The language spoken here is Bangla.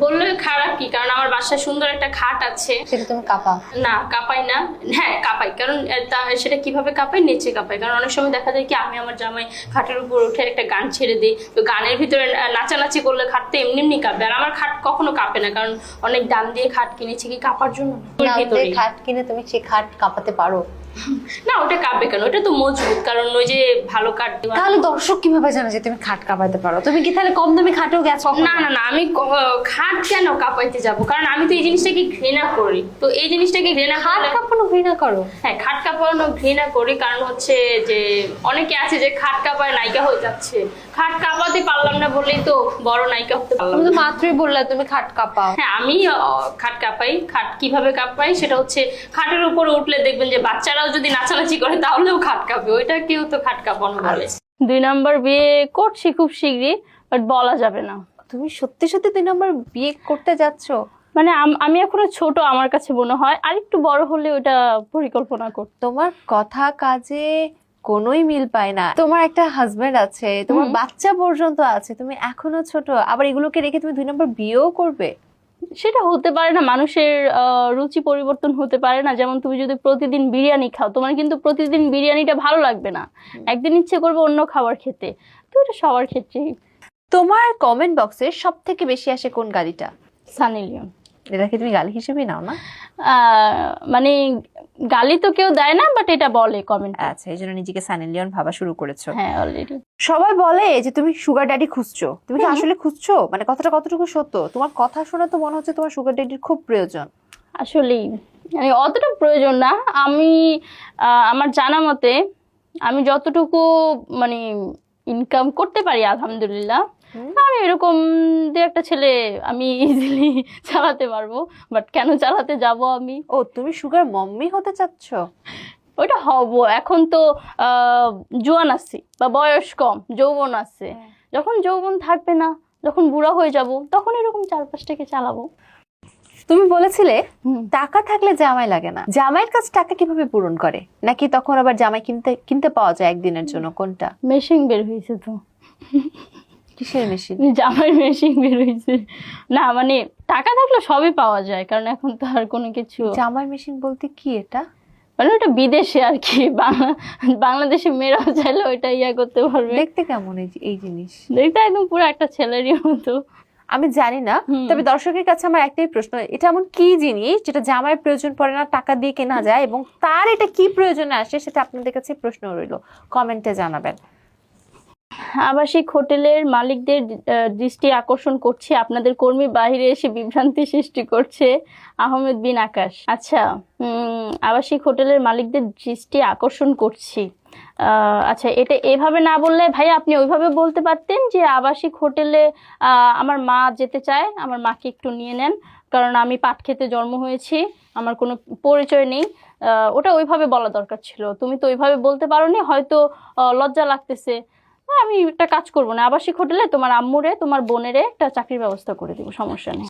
বললে খারাপ কি, কারণ আমার বাসায় সুন্দর একটা খাট আছে। সেটা তুমি কাঁপাও? না কাঁপাই না, হ্যাঁ কাঁপাই, কারণ সেটা কিভাবে কাঁপাই, নেচে কাঁপাই। কারণ অনেক সময় দেখা যায় কি আমি আমার জামাই খাটের উপর উঠে একটা গান ছেড়ে দিই, তো গানের ভিতরে নাচানাচি করলে খাট তো এমনি এমনি কাঁপে, আর আমার খাট কখনো কাঁপে না, কারণ অনেক দাম দিয়ে খাট কিনেছি কি কাঁপার জন্য না, যে খাট কিনে তুমি সেই খাট কাঁপাতে পারো না, ওটা কাঁপবে কেন, ওটা তো মজবুত, কারণ ওই যে ভালো কাঠ দেওয়া। তাহলে দর্শক কিভাবে জানে যে তুমি খাট কাঁপাতে পারো? তুমি কি তাহলে কম দামি খাটেও গেছো? না না না, আমি খাট কেন কাঁপাইতে যাব, কারণ আমি তো এই জিনিসটাকে ঘৃণা করি। তো এই জিনিসটাকে ঘৃণা, খাট কাঁপানো ঘৃণা করো? হ্যাঁ খাট কাঁপানো ঘৃণা করি, কারণ হচ্ছে যে অনেকে আছে যে খাট কাঁপায় নায়িকা হয়ে যাচ্ছে, খাট কাঁপাতে পারলাম না বলেই তো বড় নায়িকা হতে পারলাম। তুমি তো মাত্রই বললে তুমি খাট কাঁপাও। হ্যাঁ আমি খাট কাঁপাই। খাট কিভাবে কাঁপাই সেটা হচ্ছে, খাটের উপরে উঠলে দেখবেন যে বাচ্চারাও যদি নাচানাচি করে তাহলেও খাট কাঁপে, ওইটা কেউ তো খাট কাঁপানো বলে। 2 নম্বর বিয়ে করছি খুব শীঘ্রই, বাট বলা যাবে না। তুমি সত্যি সত্যি 2 নম্বর বিয়ে করতে যাচ্ছ? মানে আমি এখনো ছোট, আমার কাছে মনে হয় আর একটু বড় হলে ওটা পরিকল্পনা করতে। তোমার কথা কাজে কোনোই মিল পায় না। তোমার একটা হাজবেন্ড আছে, তোমার বাচ্চা পর্যন্ত আছে, তুমি এখনো ছোট, আবার এগুলোকে রেখে তুমি 2 নম্বর বিয়েও করবে? সেটা হতে পারে না, মানুষের রুচি পরিবর্তন হতে পারে না। যেমন তুমি যদি প্রতিদিন বিরিয়ানি খাও, তোমার কিন্তু প্রতিদিন বিরিয়ানিটা ভালো লাগবে না, একদিন ইচ্ছে করবে অন্য খাবার খেতে, তো এটা সবার ক্ষেত্রেই। তোমার কমেন্ট বক্সে সব থেকে বেশি আসে কোন গালিটা? সানি লিওন। এটাকে তুমি গালি হিসেবেই নাও না? মানে গালি তো কেউ দেয় না, বাট এটা বলে কমেন্ট। আচ্ছা, এই জন্য নিজেকে সানি লিওন ভাবা শুরু করেছো? হ্যাঁ অলরেডি। সবাই বলে যে তুমি সুগার ড্যাডি খুঁজছো, তুমি কি আসলে খুঁজছো? মানে কথাটা কতটুকু সত্য? তোমার কথা শুনে তো মনে হচ্ছে তোমার সুগার ড্যাডির খুব প্রয়োজন। আসলেই মানে অতটা প্রয়োজন না। আমি আমার জানা মতে আমি যতটুকু মানে ইনকাম করতে পারি আলহামদুলিল্লাহ, আমি এরকম দু একটা ছেলে আমি ইজিলি চালাতে পারবো, বাট কেন চালাতে যাব আমি? ও, তুমি সুগার মম্মি হতে চাচ্ছ? ওইটা হব, এখন তো জোয়ান আছি বা বয়স কম, যৌবন আছে, যখন যৌবন থাকবে না, যখন বুড়া হয়ে যাব, তখন এরকম 4-5টাকে চালাবো। তুমি বলেছিলে টাকা থাকলে জামাই লাগে না, জামাইয়ের কাছে টাকা কিভাবে পূরণ করে? নাকি তখন আবার জামাই কিনতে পাওয়া যায় একদিনের জন্য? কোনটা? মেশিন বের হয়েছে তো। কিসের মেশিন? জামাই মেশিন বের হয়েছে না, মানে টাকা থাকলে সবই পাওয়া যায়, কারণ এখন তো আর কোনো কিছু। জামাই মেশিন বলতে কি এটা? মানে ওটা বিদেশে আর কি, বাংলাদেশে মেয়েরাও চাইলে ওইটা ইয়া করতে পারবে। দেখতে কেমন এই জিনিস? দেখতে একদম পুরো একটা ছেলেরই মতো। আমি জানি না, তবে দর্শকের কাছে আমার একটাই প্রশ্ন, এটা এমন কি জিনিস যেটা জামাইয়ের প্রয়োজন পড়ে না, টাকা দিয়ে কেনা যায়, এবং তার এটা কি প্রয়োজনে আসে সেটা আপনাদের কাছে প্রশ্ন রইল, কমেন্টে জানাবেন। আবাসিক হোটেলের মালিকদের দৃষ্টি আকর্ষণ করছে, আপনাদের কর্মী বাইরে এসে বিভ্রান্তি সৃষ্টি করছে। আহমেদ বিন আকাশ। আচ্ছা, আবাসিক হোটেলের মালিকদের দৃষ্টি আকর্ষণ করছি, আচ্ছা এটা এভাবে না বললে ভাইয়া আপনি ওইভাবে বলতে পারতেন যে আবাসিক হোটেলে আমার মা যেতে চায়, আমার মাকে একটু নিয়ে নেন, কারণ আমি পাট খেতে জন্ম হয়েছি, আমার কোনো পরিচয় নেই। ওটা ওইভাবে বলা দরকার ছিল, তুমি তো ওইভাবে বলতে পারোনি, হয়তো লজ্জা লাগতেছে। আমি একটা কাজ করবো না, আবাসিক হোটেলে তোমার আম্মুরে তোমার বোনেরে একটা চাকরির ব্যবস্থা করে দিব, সমস্যা নেই।